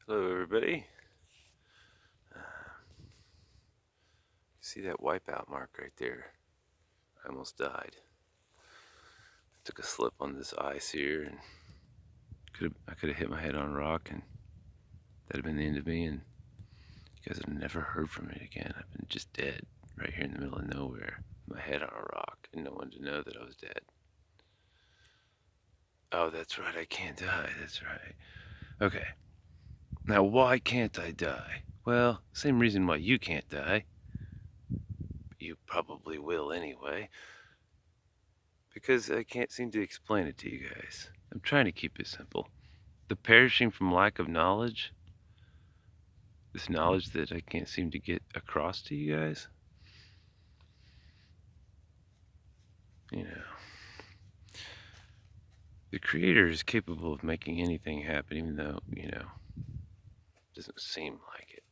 Hello, everybody. See that wipeout mark right there? I almost died. I took a slip on this ice here, and I could have hit my head on a rock, and that'd have been the end of me. And you guys have never heard from me again. I've been just dead right here in the middle of nowhere, my head on a rock, and no one to know that I was dead. Oh, that's right. I can't die. That's right. Okay. Now, why can't I die? Well, same reason why you can't die. You probably will anyway. Because I can't seem to explain it to you guys. I'm trying to keep it simple. The perishing from lack of knowledge, this knowledge that I can't seem to get across to you guys, the Creator is capable of making anything happen, even though, it doesn't seem like it.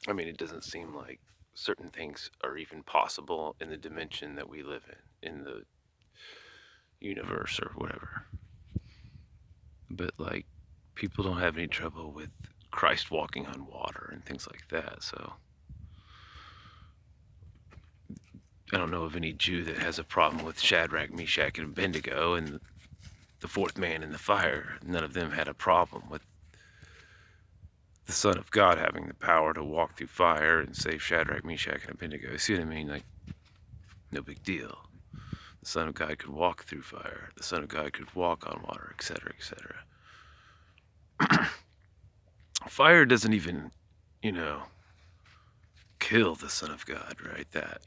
I mean, it doesn't seem like certain things are even possible in the dimension that we live in the universe or whatever. But, like, people don't have any trouble with Christ walking on water and things like that, so I don't know of any Jew that has a problem with Shadrach, Meshach, and Abednego and the fourth man in the fire. None of them had a problem with the Son of God having the power to walk through fire and save Shadrach, Meshach, and Abednego. You see what I mean? Like, no big deal. The Son of God could walk through fire. The Son of God could walk on water, etc., etc. Fire doesn't even, kill the Son of God, right? That,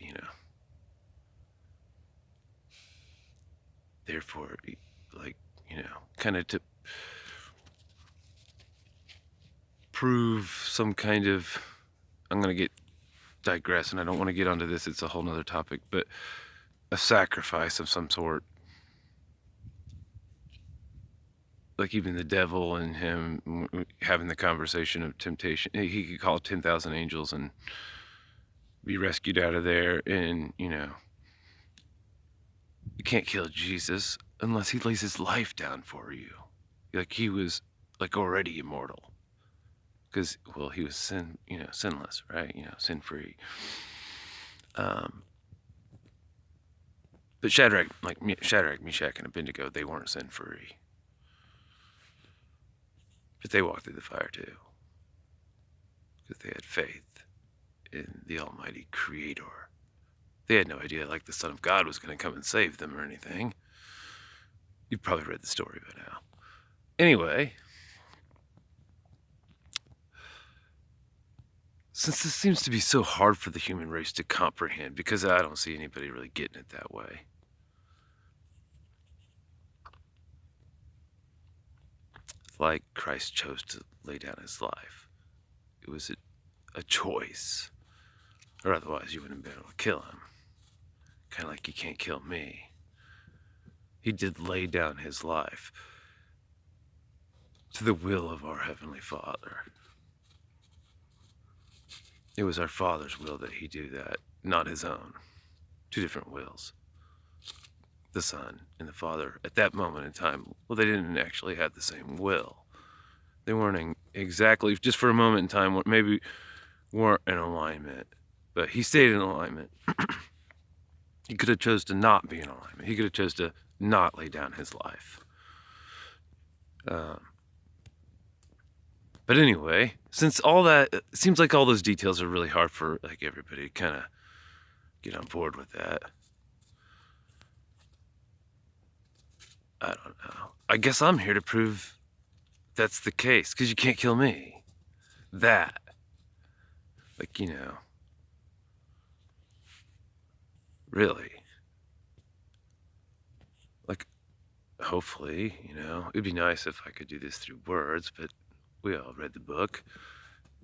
Therefore, like, kind of to prove some kind of, I'm going to digress, and I don't want to get onto this, it's a whole nother topic, but a sacrifice of some sort. Like even the devil and him having the conversation of temptation, he could call 10,000 angels and be rescued out of there, and, you can't kill Jesus unless he lays his life down for you. Like he was like already immortal. Because, well, he was sinless, right? Sin-free. But Shadrach, Meshach, and Abednego, they weren't sin-free. But they walked through the fire too. Because they had faith in the Almighty Creator. They had no idea, like, the Son of God was going to come and save them or anything. You've probably read the story by now. Anyway, since this seems to be so hard for the human race to comprehend, because I don't see anybody really getting it that way, like Christ chose to lay down his life. It was a choice, or otherwise you wouldn't have been able to kill him. Kind of like you can't kill me. He did lay down his life to the will of our Heavenly Father. It was our Father's will that he do that, not his own. Two different wills. The Son and the Father, at that moment in time, well, they didn't actually have the same will. They weren't exactly, just for a moment in time, maybe weren't in alignment, but he stayed in alignment. He could have chose to not be in alignment. He could have chose to not lay down his life. But anyway, since all that, it seems like all those details are really hard for like everybody to kind of get on board with that. I don't know. I guess I'm here to prove that's the case, because you can't kill me. That. Like, really. Like, hopefully, it'd be nice if I could do this through words, but we all read the book.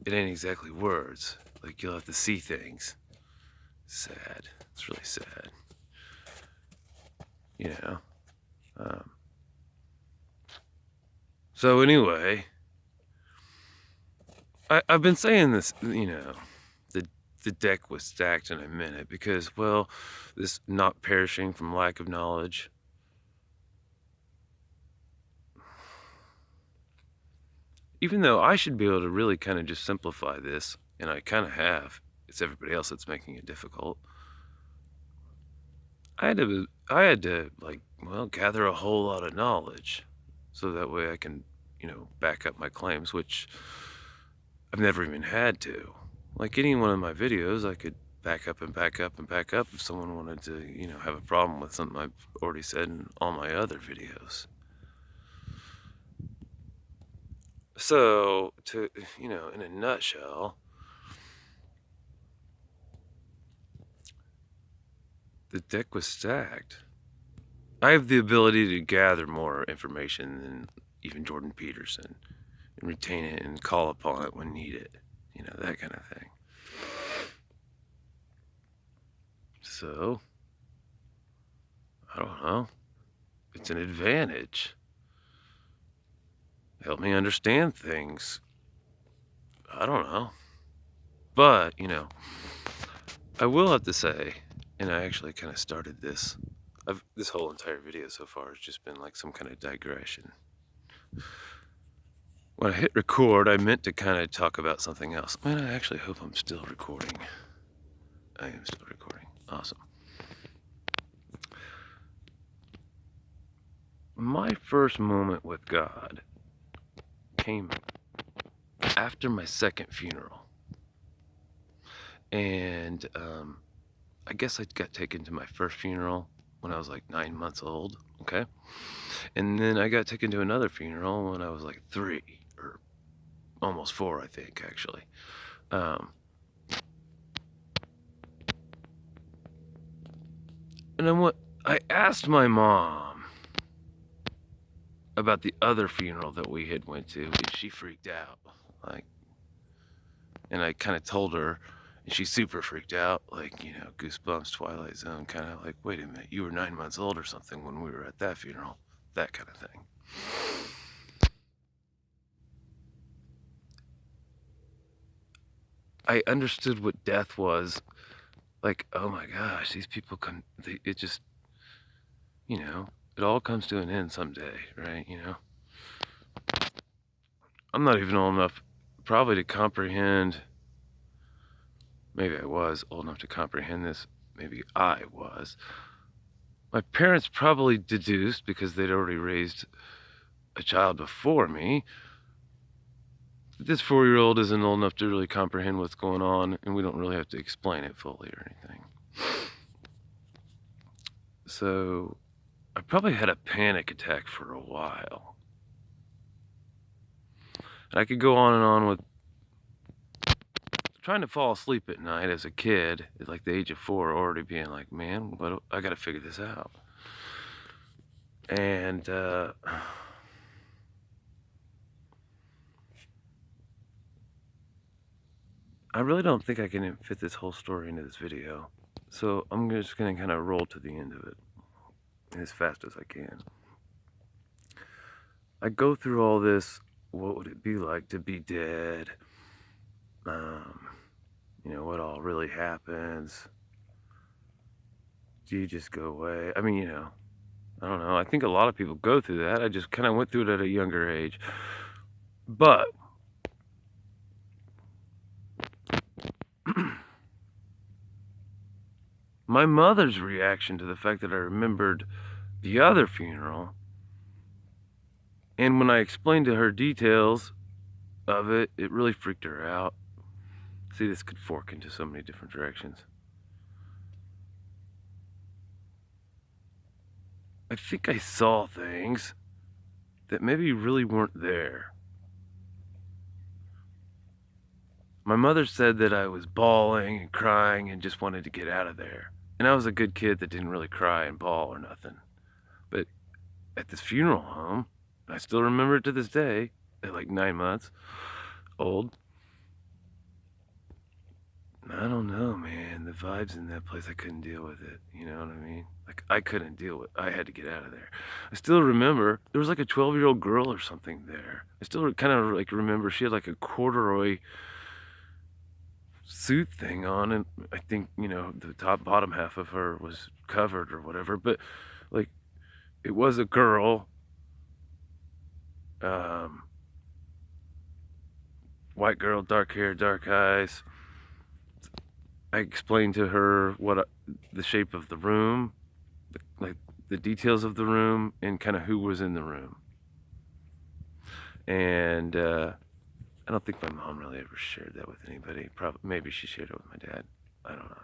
It ain't exactly words. Like, you'll have to see things. Sad. It's really sad. So anyway, I've been saying this, the deck was stacked, and I meant it, because, well, this not perishing from lack of knowledge, even though I should be able to really kind of just simplify this, and I kind of have, it's everybody else that's making it difficult. I had to like, well, gather a whole lot of knowledge so that way I can, back up my claims, which I've never even had to. Like any one of my videos, I could back up and back up and back up if someone wanted to, have a problem with something I've already said in all my other videos. So, in a nutshell, the deck was stacked. I have the ability to gather more information than even Jordan Peterson and retain it and call upon it when needed. That kind of thing. So, I don't know. It's an advantage. Help me understand things. I don't know. But, I will have to say, and I actually kind of started this. This whole entire video so far has just been like some kind of digression. When I hit record, I meant to kind of talk about something else. Man, I actually hope I'm still recording. I am still recording. Awesome. My first moment with God came after my second funeral. And I guess I got taken to my first funeral when I was like 9 months old, okay? And then I got taken to another funeral when I was like 3, or almost 4, I think, actually. And I asked my mom about the other funeral that we had went to, and she freaked out. And I kind of told her, and she super freaked out, like, goosebumps, Twilight Zone, kind of like, wait a minute, you were 9 months old or something when we were at that funeral, that kind of thing. I understood what death was. Like, oh my gosh, these people it just, it all comes to an end someday, right? I'm not even old enough probably to comprehend. Maybe I was old enough to comprehend this. Maybe I was. My parents probably deduced because they'd already raised a child before me. This 4-year-old isn't old enough to really comprehend what's going on, and we don't really have to explain it fully or anything. So I probably had a panic attack for a while. And I could go on and on with trying to fall asleep at night as a kid at like the age of 4, already being like, man, I gotta figure this out. And I really don't think I can fit this whole story into this video, so I'm just gonna kind of roll to the end of it as fast as I can. I go through all this, what would it be like to be dead? What all really happens? Do you just go away? I mean, I don't know. I think a lot of people go through that. I just kind of went through it at a younger age. But my mother's reaction to the fact that I remembered the other funeral, and when I explained to her details of it, it really freaked her out. See, this could fork into so many different directions. I think I saw things that maybe really weren't there. My mother said that I was bawling and crying and just wanted to get out of there. And I was a good kid that didn't really cry and bawl or nothing. But at this funeral home, I still remember it to this day, at like 9 months old. I don't know, man. The vibes in that place, I couldn't deal with it. You know what I mean? Like, I couldn't deal with it. I had to get out of there. I still remember there was like a 12-year-old girl or something there. I still kind of like remember she had like a corduroy suit thing on, and I think, the bottom half of her was covered or whatever, but like, it was a girl. white girl, dark hair, dark eyes. I explained to her the shape of the room, like the details of the room, and kind of who was in the room. And I don't think my mom really ever shared that with anybody. Probably, maybe she shared it with my dad. I don't know.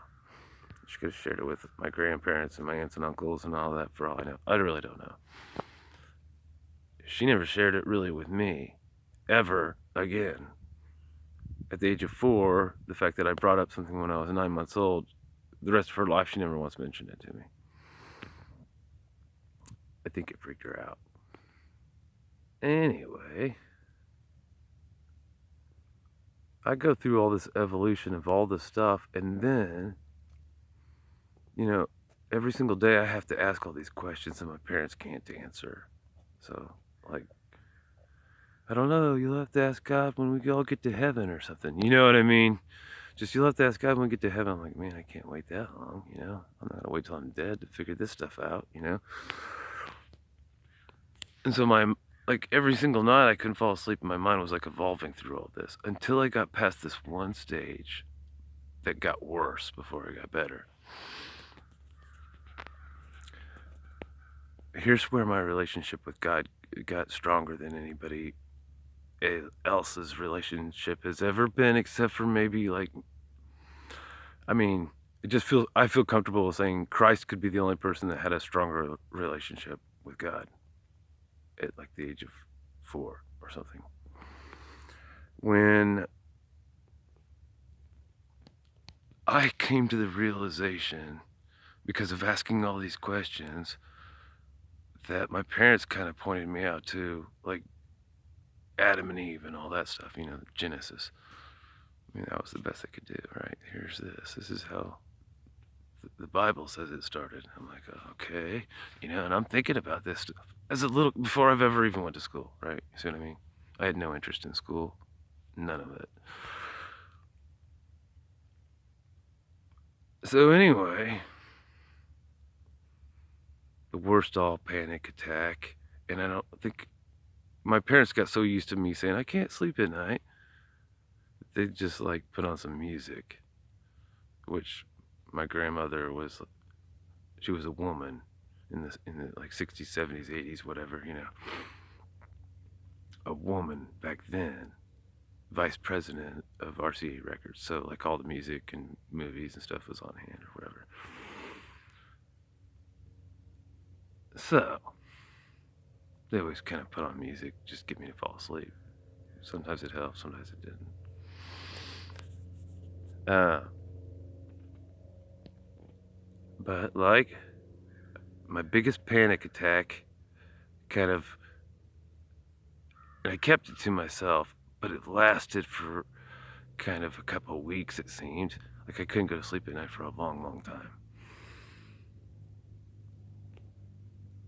She could have shared it with my grandparents and my aunts and uncles and all that, for all I know. I really don't know. She never shared it really with me, ever again. At the age of 4, the fact that I brought up something when I was 9 months old, the rest of her life, she never once mentioned it to me. I think it freaked her out. Anyway, I go through all this evolution of all this stuff, and then, every single day I have to ask all these questions that my parents can't answer. So, like, I don't know, you'll have to ask God when we all get to heaven or something. You know what I mean? Just, you'll have to ask God when we get to heaven. I'm like, man, I can't wait that long, I'm not going to wait till I'm dead to figure this stuff out, And so every single night I couldn't fall asleep and my mind was like evolving through all this until I got past this one stage that got worse before it got better. Here's where my relationship with God got stronger than anybody else's relationship has ever been, except for maybe I feel comfortable saying Christ could be the only person that had a stronger relationship with God at like the age of 4 or something. When I came to the realization, because of asking all these questions, that my parents kind of pointed me out to, like Adam and Eve and all that stuff, Genesis. I mean, that was the best I could do, right? Here's this. This is how the Bible says it started. I'm like, okay, and I'm thinking about this stuff before I've ever even went to school, right? You see what I mean? I had no interest in school, none of it. So anyway, the worst all panic attack, and I don't think my parents got so used to me saying I can't sleep at night, they just put on some music, which my grandmother she was a woman in the 60s, 70s, 80s, whatever, a woman back then, vice president of RCA Records, so all the music and movies and stuff was on hand or whatever. So they always kind of put on music, just get me to fall asleep. Sometimes it helped, sometimes it didn't. But my biggest panic attack and I kept it to myself, but it lasted for kind of a couple of weeks, it seemed. I couldn't go to sleep at night for a long, long time.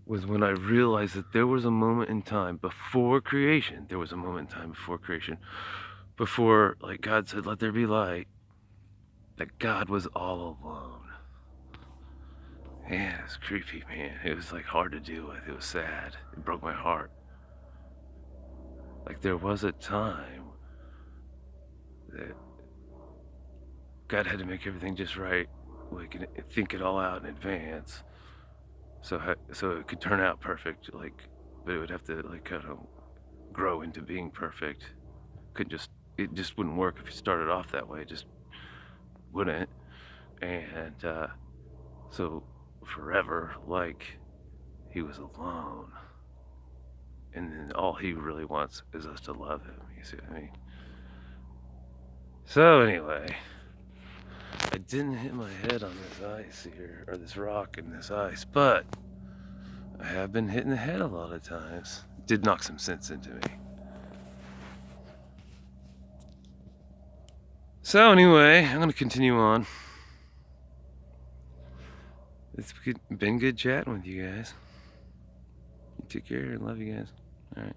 Was when I realized that there was a moment in time before creation. There was a moment in time before creation. Before, God said, let there be light. That God was all alone. Man, it was creepy, man. It was hard to deal with. It was sad. It broke my heart. There was a time that God had to make everything just right. We could think it all out in advance, so it could turn out perfect. But it would have to kind of grow into being perfect. It just wouldn't work if you started off that way. It just wouldn't. And so forever, he was alone. And then all he really wants is us to love him. You see what I mean? So anyway, I didn't hit my head on this ice here, or this rock in this ice, but I have been hitting the head a lot of times. It did knock some sense into me. So anyway, I'm going to continue on. It's been good chatting with you guys. You take care and love you guys. All right.